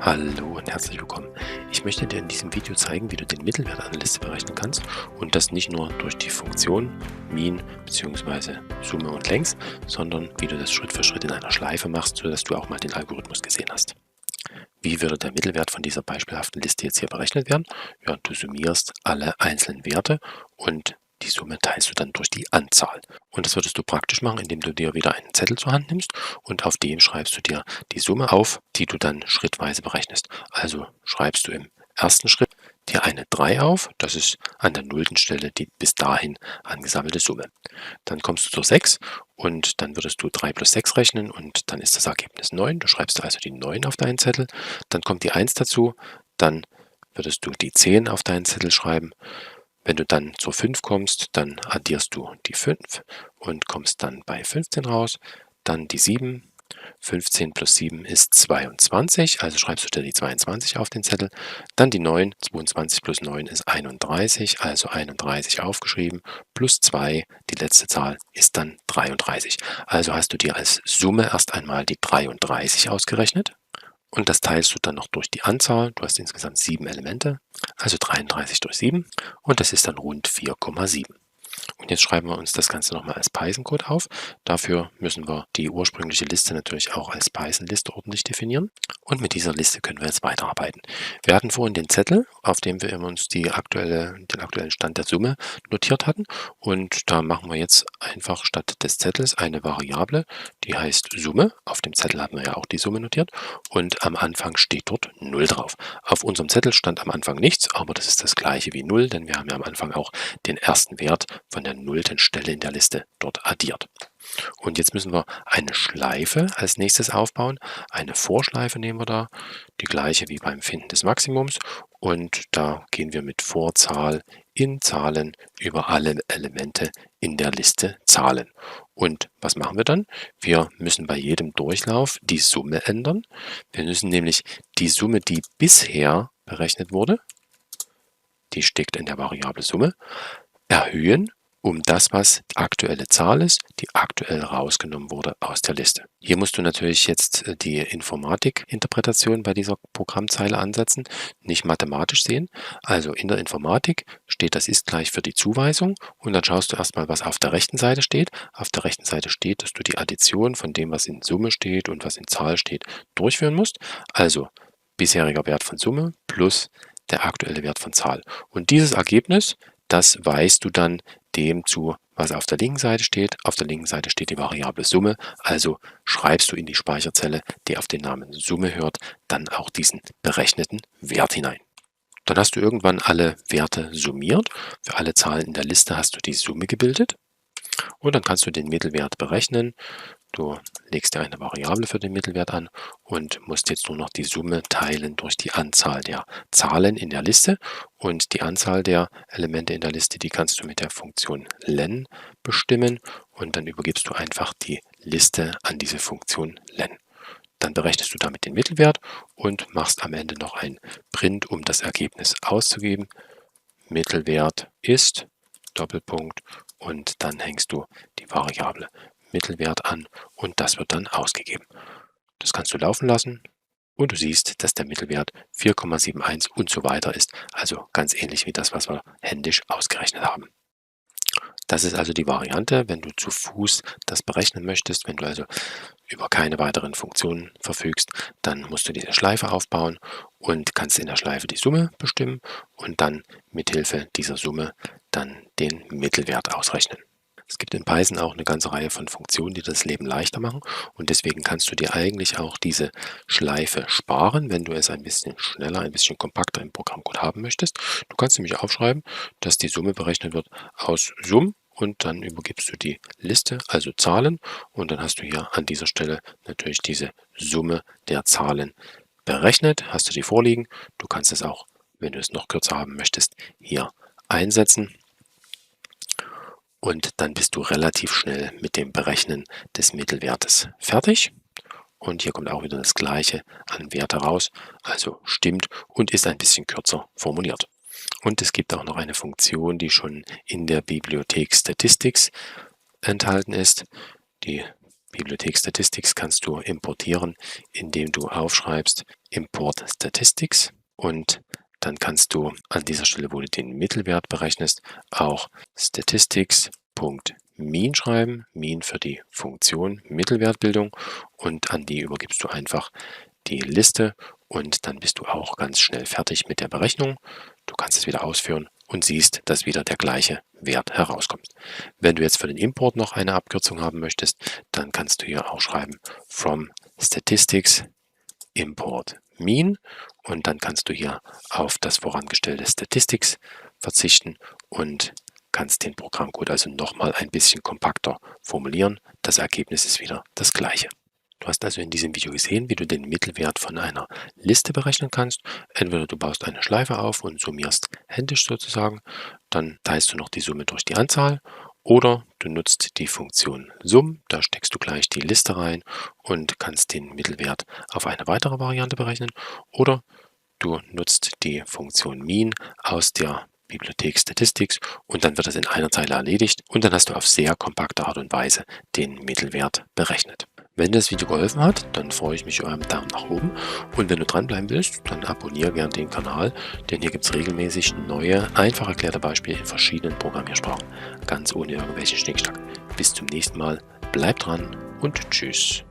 Hallo und herzlich willkommen. Ich möchte dir in diesem Video zeigen, wie du den Mittelwert einer Liste berechnen kannst und das nicht nur durch die Funktion Mean bzw. Summe und Längs, sondern wie du das Schritt für Schritt in einer Schleife machst, sodass du auch mal den Algorithmus gesehen hast. Wie würde der Mittelwert von dieser beispielhaften Liste jetzt hier berechnet werden? Ja, du summierst alle einzelnen Werte und die Summe teilst du dann durch die Anzahl. Und das würdest du praktisch machen, indem du dir wieder einen Zettel zur Hand nimmst und auf dem schreibst du dir die Summe auf, die du dann schrittweise berechnest. Also schreibst du im ersten Schritt dir eine 3 auf, das ist an der nullten Stelle die bis dahin angesammelte Summe. Dann kommst du zur 6 und dann würdest du 3 plus 6 rechnen und dann ist das Ergebnis 9. Du schreibst also die 9 auf deinen Zettel. Dann kommt die 1 dazu, dann würdest du die 10 auf deinen Zettel schreiben. Wenn du dann zur 5 kommst, dann addierst du die 5 und kommst dann bei 15 raus. Dann die 7. 15 plus 7 ist 22, also schreibst du dir die 22 auf den Zettel. Dann die 9, 22 plus 9 ist 31, also 31 aufgeschrieben, plus 2, die letzte Zahl, ist dann 33. Also hast du dir als Summe erst einmal die 33 ausgerechnet. Und das teilst du dann noch durch die Anzahl. Du hast insgesamt 7 Elemente, also 33 durch 7. Und das ist dann rund 4,7. Und jetzt schreiben wir uns das Ganze nochmal als Python-Code auf. Dafür müssen wir die ursprüngliche Liste natürlich auch als Python-Liste ordentlich definieren. Und mit dieser Liste können wir jetzt weiterarbeiten. Wir hatten vorhin den Zettel, auf dem wir uns den aktuellen Stand der Summe notiert hatten. Und da machen wir jetzt einfach statt des Zettels eine Variable, die heißt Summe. Auf dem Zettel haben wir ja auch die Summe notiert. Und am Anfang steht dort 0 drauf. Auf unserem Zettel stand am Anfang nichts, aber das ist das gleiche wie 0, denn wir haben ja am Anfang auch den ersten Wert von der nullten Stelle in der Liste dort addiert. Und jetzt müssen wir eine Schleife als nächstes aufbauen. Eine Vorschleife nehmen wir da, die gleiche wie beim Finden des Maximums. Und da gehen wir mit Vorzahl in Zahlen über alle Elemente in der Liste Zahlen. Und was machen wir dann? Wir müssen bei jedem Durchlauf die Summe ändern. Wir müssen nämlich die Summe, die bisher berechnet wurde, die steckt in der Variable Summe, erhöhen um das, was die aktuelle Zahl ist, die aktuell rausgenommen wurde aus der Liste. Hier musst du natürlich jetzt die Informatik-Interpretation bei dieser Programmzeile ansetzen, nicht mathematisch sehen. Also in der Informatik steht das ist gleich für die Zuweisung und dann schaust du erstmal, was auf der rechten Seite steht. Auf der rechten Seite steht, dass du die Addition von dem, was in Summe steht und was in Zahl steht, durchführen musst. Also bisheriger Wert von Summe plus der aktuelle Wert von Zahl. Und dieses Ergebnis, das weist du dann dem zu, was auf der linken Seite steht. Auf der linken Seite steht die Variable Summe, also schreibst du in die Speicherzelle, die auf den Namen Summe hört, dann auch diesen berechneten Wert hinein. Dann hast du irgendwann alle Werte summiert. Für alle Zahlen in der Liste hast du die Summe gebildet. Und dann kannst du den Mittelwert berechnen. Du legst dir eine Variable für den Mittelwert an und musst jetzt nur noch die Summe teilen durch die Anzahl der Zahlen in der Liste. Und die Anzahl der Elemente in der Liste, die kannst du mit der Funktion len bestimmen. Und dann übergibst du einfach die Liste an diese Funktion len. Dann berechnest du damit den Mittelwert und machst am Ende noch ein Print, um das Ergebnis auszugeben. Mittelwert ist Doppelpunkt und dann hängst du die Variable Mittelwert an und das wird dann ausgegeben. Das kannst du laufen lassen und du siehst, dass der Mittelwert 4,71 und so weiter ist, also ganz ähnlich wie das, was wir händisch ausgerechnet haben. Das ist also die Variante, wenn du zu Fuß das berechnen möchtest. Wenn du also über keine weiteren Funktionen verfügst, dann musst du diese Schleife aufbauen und kannst in der Schleife die Summe bestimmen und dann mithilfe dieser Summe dann den Mittelwert ausrechnen. Es gibt in Python auch eine ganze Reihe von Funktionen, die das Leben leichter machen und deswegen kannst du dir eigentlich auch diese Schleife sparen, wenn du es ein bisschen schneller, ein bisschen kompakter im Programmcode haben möchtest. Du kannst nämlich aufschreiben, dass die Summe berechnet wird aus Sum und dann übergibst du die Liste, also Zahlen und dann hast du hier an dieser Stelle natürlich diese Summe der Zahlen berechnet, hast du die vorliegen. Du kannst es auch, wenn du es noch kürzer haben möchtest, hier einsetzen. Und dann bist du relativ schnell mit dem Berechnen des Mittelwertes fertig. Und hier kommt auch wieder das Gleiche an Werte raus, also stimmt und ist ein bisschen kürzer formuliert. Und es gibt auch noch eine Funktion, die schon in der Bibliothek Statistics enthalten ist. Die Bibliothek Statistics kannst du importieren, indem du aufschreibst Import Statistics und dann kannst du an dieser Stelle, wo du den Mittelwert berechnest, auch statistics.mean schreiben, mean für die Funktion Mittelwertbildung, und an die übergibst du einfach die Liste und dann bist du auch ganz schnell fertig mit der Berechnung. Du kannst es wieder ausführen und siehst, dass wieder der gleiche Wert herauskommt. Wenn du jetzt für den Import noch eine Abkürzung haben möchtest, dann kannst du hier auch schreiben from statistics import mean und dann kannst du hier auf das vorangestellte Statistics verzichten und kannst den Programmcode also nochmal ein bisschen kompakter formulieren. Das Ergebnis ist wieder das gleiche. Du hast also in diesem Video gesehen, wie du den Mittelwert von einer Liste berechnen kannst. Entweder du baust eine Schleife auf und summierst händisch sozusagen, dann teilst du noch die Summe durch die Anzahl, oder du nutzt die Funktion Sum, da steckst du gleich die Liste rein und kannst den Mittelwert auf eine weitere Variante berechnen, oder du nutzt die Funktion Mean aus der Bibliothek Statistics und dann wird das in einer Zeile erledigt und dann hast du auf sehr kompakte Art und Weise den Mittelwert berechnet. Wenn dir das Video geholfen hat, dann freue ich mich über einen Daumen nach oben, und wenn du dranbleiben willst, dann abonniere gerne den Kanal, denn hier gibt es regelmäßig neue, einfach erklärte Beispiele in verschiedenen Programmiersprachen, ganz ohne irgendwelchen Schnickschnack. Bis zum nächsten Mal, bleib dran und tschüss.